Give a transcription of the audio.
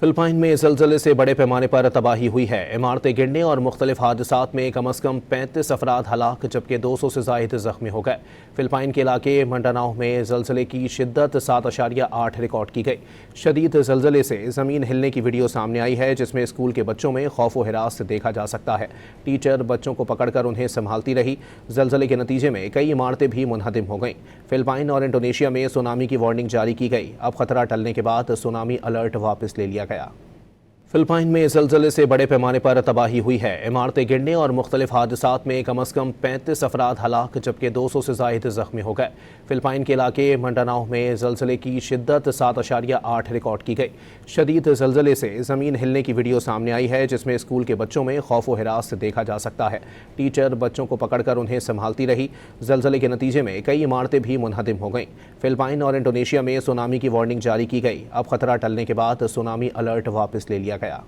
Philippine में ज़लज़ले से बड़े पैमाने पर तबाही हुई है। इमारतें गिरने और मुख्तलिफ हादसात में कम अज़ कम 35 अफराद हलाक जबकि 200 से ज़ायद ज़ख्मी हो गए। फिलिपाइन के इलाके मंडानाओ में ज़लज़ले की शिद्दत 7.8 रिकॉर्ड की गई। शदीद ज़लज़ले से ज़मीन हिलने की वीडियो सामने आई है जिसमें स्कूल के बच्चों में खौफ व हिरास देखा जा सकता है। टीचर बच्चों को पकड़कर उन्हें संभालती रही। ज़लज़ले के नतीजे में कई इमारतें भी मुनहदिम हो गईं। फिलिपाइन और इंडोनेशिया में सुनामी की वार्निंग जारी की गई। अब खतरा टलने के बाद सुनामी अलर्ट वापस ले लिया गया। फिलिपाइन में ज़लज़ले से बड़े पैमाने पर तबाही हुई है। इमारतें गिरने और मुख्तलिफ हादसात में कम अज़ कम 35 अफराद हलाक जबकि 200 से ज़ायद ज़ख्मी हो गए। फिलिपाइन के इलाके मंडानाओ में ज़लज़ले की शिद्दत 7.8 रिकॉर्ड की गई। शदीद ज़लज़ले से ज़मीन हिलने की वीडियो सामने आई है जिसमें स्कूल के बच्चों में खौफ व हिरास देखा जा सकता है। टीचर बच्चों को पकड़कर उन्हें संभालती रही। ज़लज़ले के नतीजे में कई इमारतें भी मुनहदिम हो गईं। फिलिपाइन और इंडोनेशिया में सुनामी की वार्निंग जारी की गई। अब खतरा टलने के बाद सुनामी अलर्ट वापस ले लिया गया।